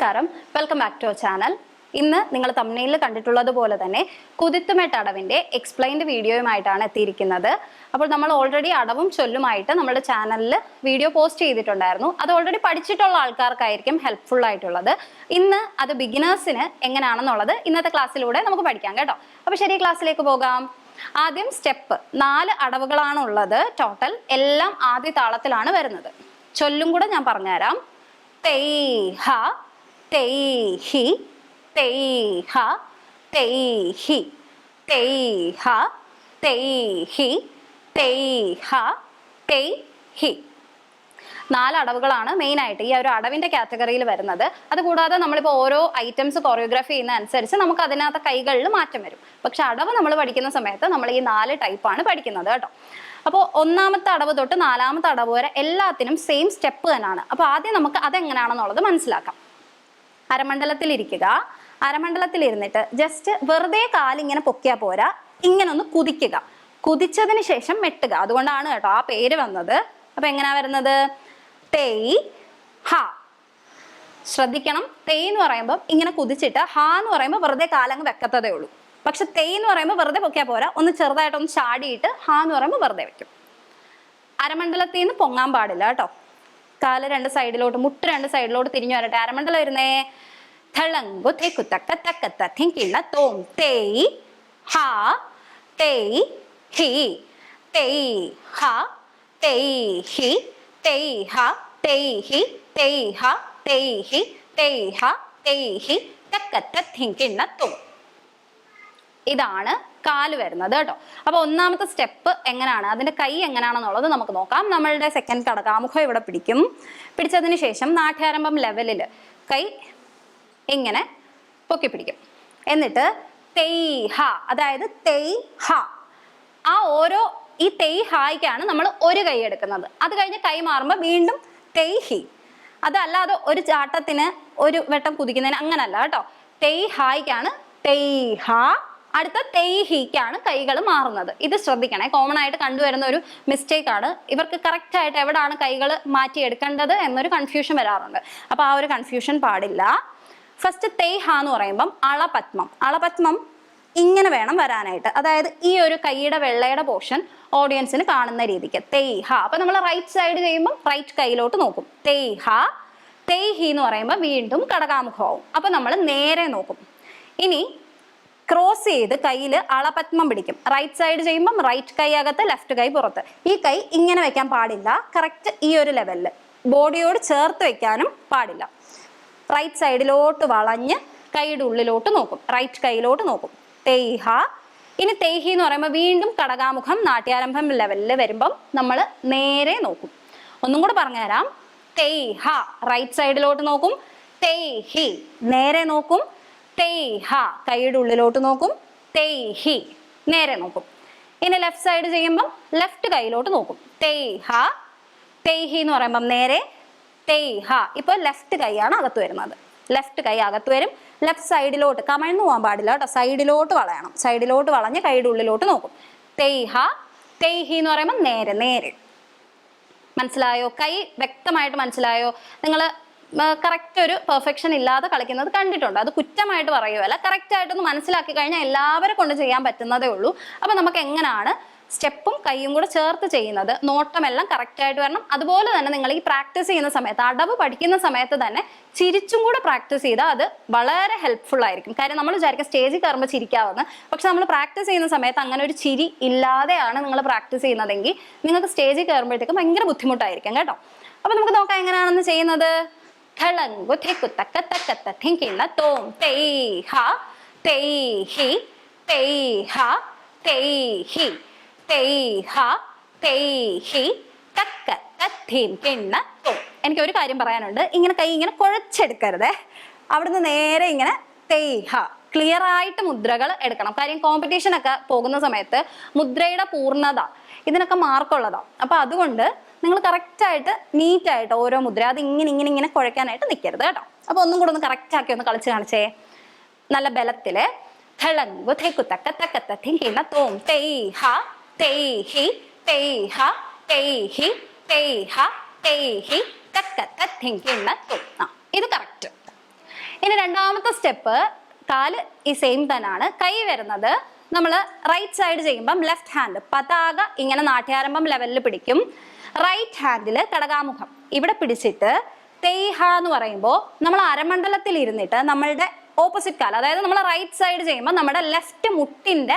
നമസ്കാരം, welcome back to our channel. ഇന്ന് നിങ്ങൾ തംബ്നെയിലിൽ കണ്ടിട്ടുള്ളതുപോലെ തന്നെ കുതിത്തുമെട്ട് അടവിന്റെ എക്സ്പ്ലെയിൻഡ് വീഡിയോയുമായിട്ടാണ് എത്തിയിരിക്കുന്നത്. അപ്പോൾ നമ്മൾ ഓൾറെഡി അടവും ചൊല്ലുമായിട്ട് നമ്മുടെ ചാനലിൽ വീഡിയോ പോസ്റ്റ് ചെയ്തിട്ടുണ്ടായിരുന്നു. അത് ഓൾറെഡി പഠിച്ചിട്ടുള്ള ആൾക്കാർക്കായിരിക്കും ഹെൽപ്ഫുൾ ആയിട്ടുള്ളത്. ഇന്ന് അത് ബിഗിനേഴ്സിന് എങ്ങനെയാണെന്നുള്ളത് ഇന്നത്തെ ക്ലാസ്സിലൂടെ നമുക്ക് പഠിക്കാം കേട്ടോ. അപ്പോൾ ശരി, ക്ലാസ്സിലേക്ക് പോകാം. ആദ്യം സ്റ്റെപ്പ് 4 അടവുകളാണ് ഉള്ളത്. ടോട്ടൽ എല്ലാം ആദ്യ താളത്തിലാണ് വരുന്നത്. ചൊല്ലും കൂടെ ഞാൻ പറഞ്ഞുതരാം. തെയ് ഹ തെയ് ഹി തെയ് ഹ തെയ് ഹി തെയ് ഹ തെയ് ഹി തെയ് ഹ തെയ് ഹി. 4 അടവുകളാണ് മെയിൻ ആയിട്ട് ഈ ഒരു അടവിന്റെ കാറ്റഗറിയിൽ വരുന്നത്. അതുകൂടാതെ നമ്മളിപ്പോൾ ഓരോ ഐറ്റംസ് കൊറിയോഗ്രാഫി ചെയ്യുന്ന അനുസരിച്ച് നമുക്ക് അതിനകത്ത് കൈകളിൽ മാറ്റം വരും. പക്ഷെ അടവ് നമ്മൾ പഠിക്കുന്ന സമയത്ത് നമ്മൾ ഈ 4 ടൈപ്പാണ് പഠിക്കുന്നത് കേട്ടോ. അപ്പോൾ 1ാമത്തെ അടവ് തൊട്ട് 4ാമത്തെ അടവ് വരെ എല്ലാത്തിനും സെയിം സ്റ്റെപ്പ് തന്നെയാണ്. അപ്പോൾ ആദ്യം നമുക്ക് അതെങ്ങനെയാണെന്നുള്ളത് മനസ്സിലാക്കാം. അരമണ്ഡലത്തിൽ ഇരിക്കുക. അരമണ്ഡലത്തിൽ ഇരുന്നിട്ട് ജസ്റ്റ് വെറുതെ കാലിങ്ങനെ പൊക്കിയാൽ പോരാ, ഇങ്ങനെ ഒന്ന് കുതിക്കുക. കുതിച്ചതിന് ശേഷം മെട്ടുക. അതുകൊണ്ടാണ് കേട്ടോ ആ പേര് വന്നത്. അപ്പൊ എങ്ങനെയാ വരുന്നത്? തെയ് ഹ. ശ്രദ്ധിക്കണം, തെയ് എന്ന് പറയുമ്പോൾ ഇങ്ങനെ കുതിച്ചിട്ട് ഹ എന്ന് പറയുമ്പോൾ വെറുതെ കാലങ്ങ് വെക്കത്തതേ ഉള്ളൂ. പക്ഷെ തെയ് എന്ന് പറയുമ്പോൾ വെറുതെ പൊക്കിയാൽ പോരാ, ഒന്ന് ചെറുതായിട്ടൊന്ന് ചാടിയിട്ട് ഹ എന്ന് പറയുമ്പോൾ വെറുതെ വെക്കും. അരമണ്ഡലത്തിൽ നിന്ന് പൊങ്ങാൻ പാടില്ല കേട്ടോ. കാല് 2 സൈഡിലോട്ട്, മുട്ട് 2 സൈഡിലോട്ട് തിരിഞ്ഞു വരട്ടെ. അരമണ്ഡലം വരുന്നേ. ഥളങ്കു തെക്കു തക്ക തക്കത്ത തിങ്കിണ തോം തെയ് ഹ തെയ് ഹി തെയ് ഹ തെയ് ഹി തെയ് ഹ തെയ് ഹി തെയ് ഹ തെയ് ഹി തെയ് ഹ തെയ് ഹി തക്കത്ത തിങ്കിണ തോം. ഇതാണ് കാല് വരുന്നത് കേട്ടോ. അപ്പൊ 1ാമത്തെ സ്റ്റെപ്പ് എങ്ങനെയാണ്, അതിന്റെ കൈ എങ്ങനെയാണെന്നുള്ളത് നമുക്ക് നോക്കാം. നമ്മളുടെ സെക്കൻഡ് കടകാമുഖം ഇവിടെ പിടിക്കും. പിടിച്ചതിന് ശേഷം നാട്യാരംഭം ലെവലിൽ കൈ ഇങ്ങനെ പൊക്കി പിടിക്കും. എന്നിട്ട് തെയ് ഹ, അതായത് തെയ് ഹ. ഈ തെയ് ഹായ്ക്കാണ് നമ്മൾ ഒരു കൈ എടുക്കുന്നത്. അത് കഴിഞ്ഞ് കൈ മാറുമ്പോൾ വീണ്ടും തെയ് ഹി. അതല്ലാതെ ഒരു ചാട്ടത്തിന് ഒരു വട്ടം കുതിക്കുന്നതിന് അങ്ങനല്ല കേട്ടോ. തെയ് ഹായ്ക്കാണ് തെയ് ഹ, അടുത്ത തെയ് ഹിക്കാണ് കൈകൾ മാറുന്നത്. ഇത് ശ്രദ്ധിക്കണേ, കോമൺ ആയിട്ട് കണ്ടുവരുന്ന ഒരു മിസ്റ്റേക്ക് ആണ്. ഇവർക്ക് കറക്റ്റ് ആയിട്ട് എവിടെയാണ് കൈകൾ മാറ്റിയെടുക്കേണ്ടത് എന്നൊരു കൺഫ്യൂഷൻ വരാറുണ്ട്. അപ്പൊ ആ ഒരു കൺഫ്യൂഷൻ പാടില്ല. ഫസ്റ്റ് തെയ് ഹ എന്ന് പറയുമ്പം അളപത്മം. അളപത്മം ഇങ്ങനെ വേണം വരാനായിട്ട്. അതായത് ഈ ഒരു കൈയുടെ വെള്ളയുടെ പോർഷൻ ഓഡിയൻസിന് കാണുന്ന രീതിക്ക് തെയ് ഹ. അപ്പൊ നമ്മൾ റൈറ്റ് സൈഡ് ചെയ്യുമ്പോൾ റൈറ്റ് കൈയിലോട്ട് നോക്കും. തെയ് ഹ. തെയ് ഹി എന്ന് പറയുമ്പോൾ വീണ്ടും കടകാമുഖമാവും. അപ്പൊ നമ്മൾ നേരെ നോക്കും. ഇനി ക്രോസ് ചെയ്ത് കയ്യിൽ അളപത്മം പിടിക്കും. റൈറ്റ് സൈഡ് ചെയ്യുമ്പം റൈറ്റ് കൈ അകത്ത്, ലെഫ്റ്റ് കൈ പുറത്ത്. ഈ കൈ ഇങ്ങനെ വെക്കാൻ പാടില്ല. കറക്റ്റ് ഈ ഒരു ലെവലിൽ ബോഡിയോട് ചേർത്ത് വെക്കാനും പാടില്ല. റൈറ്റ് സൈഡിലോട്ട് വളഞ്ഞ് കൈയുടെ ഉള്ളിലോട്ട് നോക്കും. റൈറ്റ് കൈയിലോട്ട് നോക്കും. തെയ് ഹ. ഇനി തെയ് ഹി എന്ന് പറയുമ്പോൾ വീണ്ടും കടകാമുഖം നാട്യാരംഭം ലെവലിൽ വരുമ്പം നമ്മൾ നേരെ നോക്കും. ഒന്നും കൂടെ പറഞ്ഞുതരാം. തെയ് ഹ റൈറ്റ് സൈഡിലോട്ട് നോക്കും. തെയ് ഹി നേരെ നോക്കും. തെയ് ഹ കൈയുടെ ഉള്ളിലോട്ട് നോക്കും. തെയ് ഹി നേരെ നോക്കും. ഇനി ലെഫ്റ്റ് സൈഡ് ചെയ്യുമ്പം ലെഫ്റ്റ് കൈയിലോട്ട് നോക്കും. തെയ് ഹ. തെയ് ഹി എന്ന് പറയുമ്പം നേരെ. തെയ് ഹ. ഇപ്പൊ ലെഫ്റ്റ് കൈയാണ് അകത്ത് വരുന്നത്. ലെഫ്റ്റ് കൈ അകത്ത് വരും. ലെഫ്റ്റ് സൈഡിലോട്ട് കമഴ്ന്നു പോകാൻ പാടില്ല കേട്ടോ. സൈഡിലോട്ട് വളയണം. സൈഡിലോട്ട് വളഞ്ഞ് കൈയുടെ ഉള്ളിലോട്ട് നോക്കും. തെയ് ഹ. തെയ് ഹി എന്ന് പറയുമ്പോൾ നേരെ നേരെ. മനസ്സിലായോ? കൈ വ്യക്തമായിട്ട് മനസ്സിലായോ? നിങ്ങൾ കറക്റ്റ് ഒരു പെർഫെക്ഷൻ ഇല്ലാതെ കളിക്കുന്നത് കണ്ടിട്ടുണ്ട്. അത് കുറ്റമായിട്ട് പറയുമല്ല, കറക്റ്റ് ആയിട്ടൊന്ന് മനസ്സിലാക്കി കഴിഞ്ഞാൽ എല്ലാവരെ കൊണ്ട് ചെയ്യാൻ പറ്റുന്നതേ ഉള്ളൂ. അപ്പൊ നമുക്ക് എങ്ങനെയാണ് സ്റ്റെപ്പും കൈയും കൂടെ ചേർത്ത് ചെയ്യുന്നത്, നോട്ടമെല്ലാം കറക്റ്റ് ആയിട്ട് വരണം. അതുപോലെ തന്നെ നിങ്ങൾ ഈ പ്രാക്ടീസ് ചെയ്യുന്ന സമയത്ത്, അടവ് പഠിക്കുന്ന സമയത്ത് തന്നെ ചിരിച്ചും കൂടെ പ്രാക്ടീസ് ചെയ്താൽ അത് വളരെ ഹെൽപ്ഫുൾ ആയിരിക്കും. കാര്യം നമ്മൾ വിചാരിക്കും സ്റ്റേജിൽ കയറുമ്പോൾ ചിരിക്കാവുന്ന, പക്ഷെ നമ്മൾ പ്രാക്ടീസ് ചെയ്യുന്ന സമയത്ത് അങ്ങനെ ഒരു ചിരി ഇല്ലാതെയാണ് നിങ്ങൾ പ്രാക്ടീസ് ചെയ്യുന്നതെങ്കിൽ നിങ്ങൾക്ക് സ്റ്റേജിൽ കയറുമ്പോഴത്തേക്കും ഭയങ്കര ബുദ്ധിമുട്ടായിരിക്കും കേട്ടോ. അപ്പൊ നമുക്ക് നോക്കാം എങ്ങനെയാണെന്ന് ചെയ്യുന്നത്. ഥളങ്കു തെക്കു തക്ക തക്കത്ത തിങ്കിണ തോം തെയ് ഹ തെയ് ഹി തെയ് ഹ തെയ് ഹി തെയ് ഹ തെയ് ഹി തക്കത്ത തിങ്കിണ തോം. എനിക്ക് ഒരു കാര്യം പറയാനുണ്ട്. ഇങ്ങനെ കൈ ഇങ്ങനെ കുഴച്ചെടുക്കരുതേ. അവിടുന്ന് നേരെ ഇങ്ങനെ തെയ് ഹ. ക്ലിയർ ആയിട്ട് മുദ്രകൾ എടുക്കണം. കാര്യം കോമ്പറ്റീഷൻ ഒക്കെ പോകുന്ന സമയത്ത് മുദ്രയുടെ പൂർണ്ണത ഇതിനൊക്കെ മാർക്കുള്ളതാണ്. അപ്പൊ അതുകൊണ്ട് നിങ്ങൾ കറക്റ്റായിട്ട് നീറ്റായിട്ട് ഓരോ മുദ്ര അത് ഇങ്ങനെ കുഴക്കാനായിട്ട് നിൽക്കരുത് കേട്ടോ. അപ്പൊ ഒന്നും കൂടെ ഒന്ന് കറക്റ്റ് ആക്കി ഒന്ന് കളിച്ച് കാണിച്ചേ. നല്ല ബലത്തില്. ഥളങ്കു തെക്കു തക്ക തക്കത്ത തിങ്കിണ തോം തെയ് ഹ തെയ് ഹി തെയ് ഹ തെയ് ഹി തെയ് ഹ തെയ് ഹി തക്കത്ത തിങ്കിണ തോം. ഇത് കറക്റ്റ്. ഇനി രണ്ടാമത്തെ സ്റ്റെപ്പ് കാല് ഈ സെയിം തന്നെയാണ്. കൈ വരുന്നത് നമ്മൾ റൈറ്റ് സൈഡ് ചെയ്യുമ്പം ലെഫ്റ്റ് ഹാൻഡ് പതാക ഇങ്ങനെ നാട്യാരംഭം ലെവലിൽ പിടിക്കും. റൈറ്റ് ഹാൻഡിൽ കടകാമുഖം ഇവിടെ പിടിച്ചിട്ട് തെയ്ഹ എന്ന് പറയുമ്പോൾ നമ്മൾ അരമണ്ഡലത്തിൽ ഇരുന്നിട്ട് നമ്മളുടെ ഓപ്പോസിറ്റ് കാല്, അതായത് നമ്മൾ റൈറ്റ് സൈഡ് ചെയ്യുമ്പോൾ നമ്മുടെ ലെഫ്റ്റ് മുട്ടിന്റെ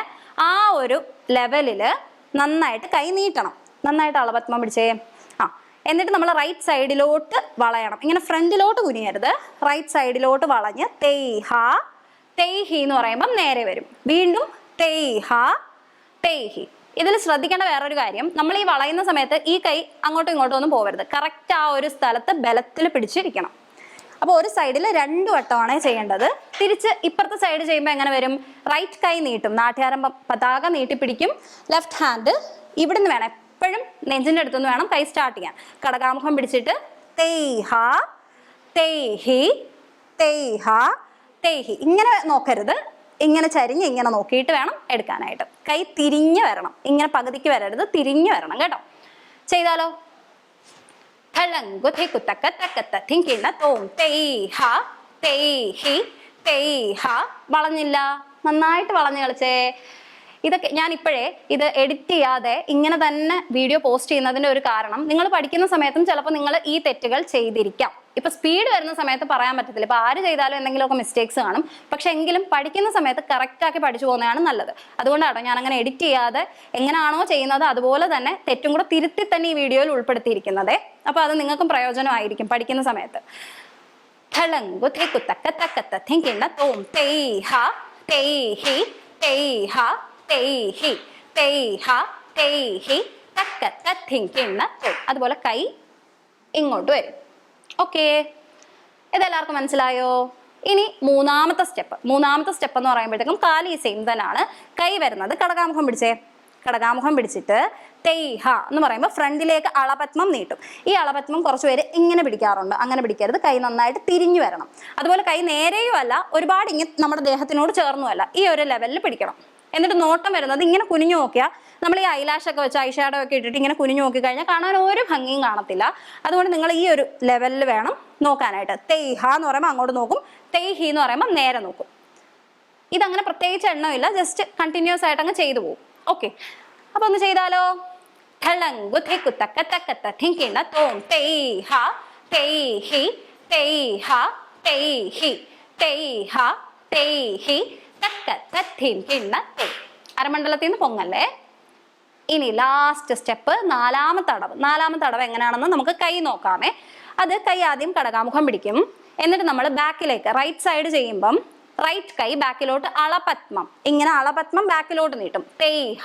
ആ ഒരു ലെവലില് നന്നായിട്ട് കൈ നീട്ടണം. നന്നായിട്ട് അളപത്മം പിടിച്ചേ. എന്നിട്ട് നമ്മൾ റൈറ്റ് സൈഡിലോട്ട് വളയണം. ഇങ്ങനെ ഫ്രണ്ടിലോട്ട് കുനിയരുത്, റൈറ്റ് സൈഡിലോട്ട് വളഞ്ഞ് തെയ്ഹ തെയ്ഹി എന്ന് പറയുമ്പം നേരെ വരും. വീണ്ടും തെയ്ഹ തെയ്ഹി. ഇതിൽ ശ്രദ്ധിക്കേണ്ട വേറൊരു കാര്യം, നമ്മൾ ഈ വളയുന്ന സമയത്ത് ഈ കൈ അങ്ങോട്ടും ഇങ്ങോട്ടും ഒന്നും പോകരുത്. കറക്റ്റ് ആ ഒരു സ്ഥലത്ത് ബലത്തിൽ പിടിച്ചിരിക്കണം. അപ്പോൾ ഒരു സൈഡിൽ 2 വട്ടമാണ് ചെയ്യേണ്ടത്. തിരിച്ച് ഇപ്പുറത്തെ സൈഡ് ചെയ്യുമ്പോൾ എങ്ങനെ വരും? റൈറ്റ് കൈ നീട്ടും, നാട്യാരംഭം പതാക നീട്ടിപ്പിടിക്കും. ലെഫ്റ്റ് ഹാൻഡ് ഇവിടുന്ന് വേണം, എപ്പോഴും നെഞ്ചിൻ്റെ അടുത്തുനിന്ന് വേണം കൈ സ്റ്റാർട്ട് ചെയ്യാൻ. കടകാമുഖം പിടിച്ചിട്ട് തെയ്ഹ തെയ്ഹി തെയ്ഹ തെയ്ഹി. ഇങ്ങനെ നോക്കരുത്, ഇങ്ങനെ ചരിഞ്ഞ് ഇങ്ങനെ നോക്കിയിട്ട് വേണം എടുക്കാനായിട്ട്. കൈ തിരിഞ്ഞ് വരണം, ഇങ്ങനെ പകുതിക്ക് വരരുത്, തിരിഞ്ഞു വരണം കേട്ടോ. ചെയ്താലോ? വളഞ്ഞില്ല, നന്നായിട്ട് വളഞ്ഞു കളിച്ചേ. ഇതൊക്കെ ഞാൻ ഇപ്പോഴേ ഇത് എഡിറ്റ് ചെയ്യാതെ ഇങ്ങനെ തന്നെ വീഡിയോ പോസ്റ്റ് ചെയ്യുന്നതിന്റെ ഒരു കാരണം, നിങ്ങൾ പഠിക്കുന്ന സമയത്തും ചിലപ്പോൾ നിങ്ങൾ ഈ തെറ്റുകൾ ചെയ്തിരിക്കാം. ഇപ്പൊ സ്പീഡ് വരുന്ന സമയത്ത് പറയാൻ പറ്റത്തില്ല, ഇപ്പൊ ആര് ചെയ്താലും എന്തെങ്കിലുമൊക്കെ മിസ്റ്റേക്സ് കാണും. പക്ഷെ എങ്കിലും പഠിക്കുന്ന സമയത്ത് കറക്റ്റ് ആക്കി പഠിച്ചു പോകുന്നതാണ് നല്ലത്. അതുകൊണ്ടാട്ടോ ഞാൻ അങ്ങനെ എഡിറ്റ് ചെയ്യാതെ എങ്ങനെയാണോ ചെയ്യുന്നത് അതുപോലെ തന്നെ തെറ്റും കൂടെ തിരുത്തി തന്നെ ഈ വീഡിയോയിൽ ഉൾപ്പെടുത്തിയിരിക്കുന്നത്. അപ്പൊ അത് നിങ്ങൾക്കും പ്രയോജനമായിരിക്കും പഠിക്കുന്ന സമയത്ത്. അതുപോലെ കൈ ഇങ്ങോട്ട് വരും. ഓക്കെ, ഇതെല്ലാവർക്കും മനസ്സിലായോ? ഇനി മൂന്നാമത്തെ സ്റ്റെപ്പ് എന്ന് പറയുമ്പോഴത്തേക്കും കാല് ഈ സെയിം തന്നെയാണ്. കൈ വരുന്നത് കടകാമുഖം പിടിച്ചേ. കടകാമുഖം പിടിച്ചിട്ട് തെയ്ഹ എന്ന് പറയുമ്പോൾ ഫ്രണ്ടിലേക്ക് അളപത്മം നീട്ടും. ഈ അളപത്മം കുറച്ച് പേര് ഇങ്ങനെ പിടിക്കാറുണ്ട്, അങ്ങനെ പിടിക്കരുത്. കൈ നന്നായിട്ട് തിരിഞ്ഞു വരണം. അതുപോലെ കൈ നേരെയും അല്ല, ഒരുപാട് ഇങ്ങനെ നമ്മുടെ ദേഹത്തിനോട് ചേർന്നും അല്ല, ഈ ഒരു ലെവലിൽ പിടിക്കണം. എന്നിട്ട് നോട്ടം വരുന്നത് ഇങ്ങനെ കുനിഞ്ഞു നോക്കിയാൽ, നമ്മൾ ഈ ഐലാഷ് ഒക്കെ വെച്ച് ഐഷാഡോ ഒക്കെ ഇട്ടിട്ട് ഇങ്ങനെ കുനിഞ്ഞു നോക്കി കഴിഞ്ഞാൽ കാണാൻ ഒരു ഭംഗിയും കാണത്തില്ല. അതുകൊണ്ട് നിങ്ങൾ ഈ ഒരു ലെവലിൽ വേണം നോക്കാനായിട്ട്. തെയ്ഹ എന്ന് പറയുമ്പോൾ അങ്ങോട്ട് നോക്കും, തെയ്ഹി എന്ന് പറയുമ്പോൾ നേരെ നോക്കും. ഇതങ്ങനെ പ്രത്യേകിച്ച് എണ്ണമില്ല, ജസ്റ്റ് കണ്ടിന്യൂസ് ആയിട്ട് അങ്ങ് ചെയ്തു പോകും. ഓക്കെ, അപ്പൊ ഒന്ന് ചെയ്താലോ? അരമണ്ഡലത്തിൽ നിന്ന് പൊങ്ങല്ലേ. ഇനി ലാസ്റ്റ് സ്റ്റെപ്പ് നാലാമത്തെ അടവ് എങ്ങനെയാണെന്ന് നമുക്ക് കൈ നോക്കാമേ. അത് കൈ ആദ്യം കടകാമുഖം പിടിക്കും. എന്നിട്ട് നമ്മൾ ബാക്കിലേക്ക് റൈറ്റ് സൈഡ് ചെയ്യുമ്പം റൈറ്റ് കൈ ബാക്കിലോട്ട് അളപത്മം, ഇങ്ങനെ അളപത്മം ബാക്കിലോട്ട് നീട്ടും. തെയ്ഹ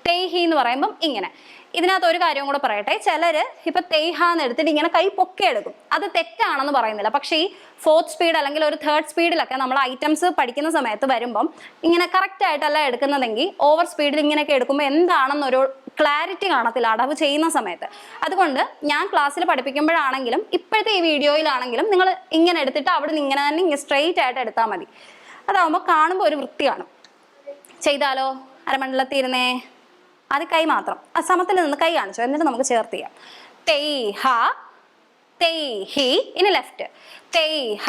തെയ്ഹി എന്ന് പറയുമ്പം ഇങ്ങനെ. ഇതിനകത്ത് ഒരു കാര്യം കൂടെ പറയട്ടെ, ചിലര് ഇപ്പൊ തെയ്ഹ എന്ന് എടുത്തിട്ട് ഇങ്ങനെ കൈ പൊക്കെടുക്കും. അത് തെറ്റാണെന്ന് പറയുന്നില്ല, പക്ഷേ ഈ 4th സ്പീഡ് അല്ലെങ്കിൽ ഒരു 3rd സ്പീഡിലൊക്കെ നമ്മൾ ഐറ്റംസ് പഠിക്കുന്ന സമയത്ത് വരുമ്പം ഇങ്ങനെ കറക്റ്റ് ആയിട്ടല്ല എടുക്കുന്നതെങ്കിൽ ഓവർ സ്പീഡിൽ ഇങ്ങനെയൊക്കെ എടുക്കുമ്പോൾ എന്താണെന്നൊരു ക്ലാരിറ്റി കാണത്തില്ല അടവ് ചെയ്യുന്ന സമയത്ത്. അതുകൊണ്ട് ഞാൻ ക്ലാസ്സിൽ പഠിപ്പിക്കുമ്പോഴാണെങ്കിലും ഇപ്പോഴത്തെ ഈ വീഡിയോയിലാണെങ്കിലും നിങ്ങൾ ഇങ്ങനെ എടുത്തിട്ട് അവിടെ നിന്ന് ഇങ്ങനെ തന്നെ സ്ട്രെയിറ്റ് ആയിട്ട് എടുത്താൽ മതി. അതാവുമ്പോൾ കാണുമ്പോൾ ഒരു വൃത്തി കാണും. ചെയ്താലോ? അരമണ്ഡലത്തിൽ ഇരുന്നേ. അത് കൈ മാത്രം സമത്തിൽ നിന്ന് കൈ കാണിച്ചു, എന്നിട്ട് നമുക്ക് ചേർത്ത് ചെയ്യാം. തെയ്ഹ തെയ്ഹി. ഇനി ലെഫ്റ്റ് തെയ്ഹ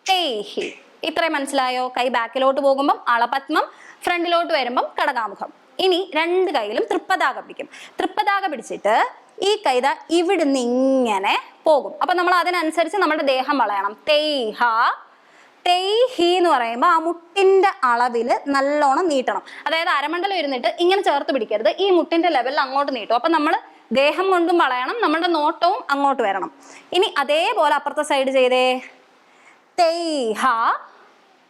തെയ്ഹി. ഇത്രയും മനസ്സിലായോ? കൈ ബാക്കിലോട്ട് പോകുമ്പം അളപത്മം, ഫ്രണ്ടിലോട്ട് വരുമ്പം കടകാമുഖം. ഇനി 2 കൈയിലും തൃപ്പതാക പിടിക്കും. തൃപ്പതാക പിടിച്ചിട്ട് ഈ കൈത ഇവിടുന്ന് ഇങ്ങനെ പോകും. അപ്പൊ നമ്മൾ അതിനനുസരിച്ച് നമ്മുടെ ദേഹം വളയണം. തെയ്ഹ തെയ്ഹി എന്ന് പറയുമ്പോൾ ആ മുട്ടിന്റെ അളവിൽ നല്ലോണം നീട്ടണം. അതായത് അരമണ്ഡലം ഇരുന്നിട്ട് ഇങ്ങനെ ചേർത്ത് പിടിക്കരുത്, ഈ മുട്ടിന്റെ ലെവലിൽ അങ്ങോട്ട് നീട്ടും. അപ്പൊ നമ്മൾ ദേഹം കൊണ്ടും വളയണം, നമ്മുടെ നോട്ടവും അങ്ങോട്ട് വരണം. ഇനി അതേപോലെ അപ്പുറത്തെ സൈഡ് ചെയ്തേ. തെയ്ഹ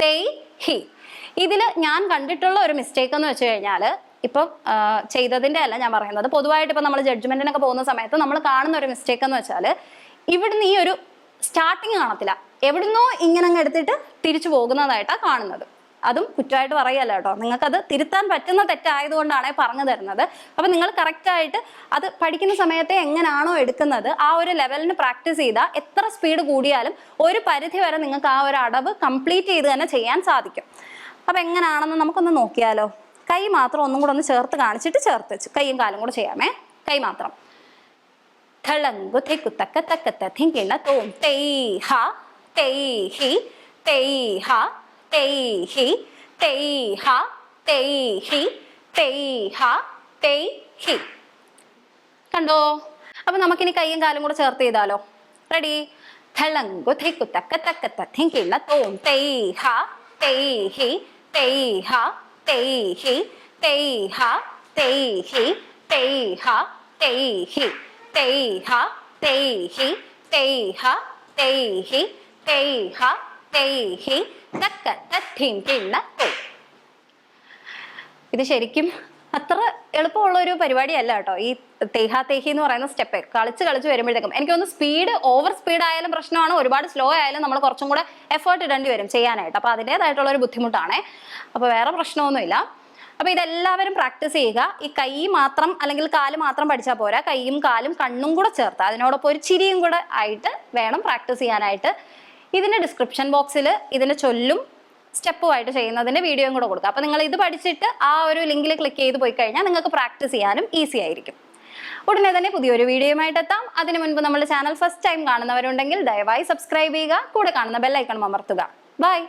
തെയ്ഹി. ഇതിൽ ഞാൻ കണ്ടിട്ടുള്ള ഒരു മിസ്റ്റേക്ക് എന്ന് വെച്ച് കഴിഞ്ഞാൽ, ഇപ്പം ചെയ്തതിന്റെ അല്ല ഞാൻ പറയുന്നത്, പൊതുവായിട്ട് ഇപ്പം നമ്മൾ ജഡ്ജ്മെന്റിനൊക്കെ പോകുന്ന സമയത്ത് നമ്മൾ കാണുന്ന ഒരു മിസ്റ്റേക്ക് എന്ന് വെച്ചാൽ, ഇവിടുന്ന് ഈ ഒരു സ്റ്റാർട്ടിങ് കാണത്തില്ല, എവിടുന്നോ ഇങ്ങനെ അങ്ങ് എടുത്തിട്ട് തിരിച്ചു പോകുന്നതായിട്ടാണ് കാണുന്നത്. അതും കുറ്റമായിട്ട് പറയല്ല കേട്ടോ, നിങ്ങൾക്കത് തിരുത്താൻ പറ്റുന്ന തെറ്റായതുകൊണ്ടാണ് പറഞ്ഞു തരുന്നത്. അപ്പം നിങ്ങൾ കറക്റ്റായിട്ട് അത് പഠിക്കുന്ന സമയത്തെ എങ്ങനെയാണോ എടുക്കുന്നത് ആ ഒരു ലെവലിന് പ്രാക്ടീസ് ചെയ്താൽ എത്ര സ്പീഡ് കൂടിയാലും ഒരു പരിധി വരെ നിങ്ങൾക്ക് ആ ഒരു അടവ് കംപ്ലീറ്റ് ചെയ്ത് തന്നെ ചെയ്യാൻ സാധിക്കും. അപ്പം എങ്ങനെയാണെന്ന് നമുക്കൊന്ന് നോക്കിയാലോ. കൈ മാത്രം ഒന്നും കൂടെ ഒന്ന് ചേർത്ത് കാണിച്ചിട്ട് ചേർത്ത് വെച്ച് കൈയും കാലും കൂടെ ചെയ്യാമേ. കൈ മാത്രം. തൈഹി തൈഹ തൈഹി തൈഹ തൈഹി തൈഹ തൈഹി. കണ്ടോ? അപ്പൊ നമുക്കിനി കൈയും കാലും കൂടെ ചേർത്ത് ചെയ്താലോ. റെഡി? ഥളങ്കു ഥിക്കു തക്ക തക്ക തിങ്കിള്ള തോം തൈഹ തൈഹി തൈഹ തൈഹി തൈഹ തൈഹി തൈഹ തൈഹി തൈഹ തൈഹി തൈഹ തൈഹി തൈഹ തൈഹി തക്ക തിങ്കിള്ള തോം. ഇത് ശരിക്കും അത്ര എളുപ്പമുള്ള ഒരു പരിപാടിയല്ല കേട്ടോ. ഈ തേഹ തേഹി എന്ന് പറയുന്ന സ്റ്റെപ്പ് കളിച്ച് വരുമ്പോഴത്തേക്കും എനിക്ക് തോന്നുന്നു സ്പീഡ് ഓവർ സ്പീഡ് ആയാലും പ്രശ്നമാണ്, ഒരുപാട് സ്ലോ ആയാലും നമ്മൾ കുറച്ചും കൂടെ എഫേർട്ട് ഇടേണ്ടി വരും ചെയ്യാനായിട്ട്. അപ്പൊ അതിൻ്റെതായിട്ടുള്ള ഒരു ബുദ്ധിമുട്ടാണേ. അപ്പൊ വേറെ പ്രശ്നമൊന്നുമില്ല. അപ്പൊ ഇതെല്ലാവരും പ്രാക്ടീസ് ചെയ്യുക. ഈ കൈ മാത്രം അല്ലെങ്കിൽ കാല് മാത്രം പഠിച്ചാൽ പോരാ, കൈയും കാലും കണ്ണും കൂടെ ചേർത്ത് അതിനോടൊപ്പം ഒരു ചിരിയും കൂടെ ആയിട്ട് വേണം പ്രാക്ടീസ് ചെയ്യാനായിട്ട്. ഇതിന്റെ ഡിസ്ക്രിപ്ഷൻ ബോക്സിൽ ഇതിന്റെ ചൊല്ലും സ്റ്റെപ്പുമായിട്ട് ചെയ്യുന്നതിന്റെ വീഡിയോയും കൂടെ കൊടുക്കുക. അപ്പൊ നിങ്ങൾ ഇത് പഠിച്ചിട്ട് ആ ഒരു ലിങ്കിൽ ക്ലിക്ക് ചെയ്ത് പോയി കഴിഞ്ഞാൽ നിങ്ങൾക്ക് പ്രാക്ടീസ് ചെയ്യാനും ഈസി ആയിരിക്കും. ഉടനെ തന്നെ പുതിയൊരു വീഡിയോയുമായിട്ട് എത്താം. അതിനു മുൻപ് നമ്മുടെ ചാനൽ ഫസ്റ്റ് ടൈം കാണുന്നവരുണ്ടെങ്കിൽ ദയവായി സബ്സ്ക്രൈബ് ചെയ്യുക, കൂടെ കാണുന്ന ബെൽ ഐക്കൺ അമർത്തുക. ബൈ.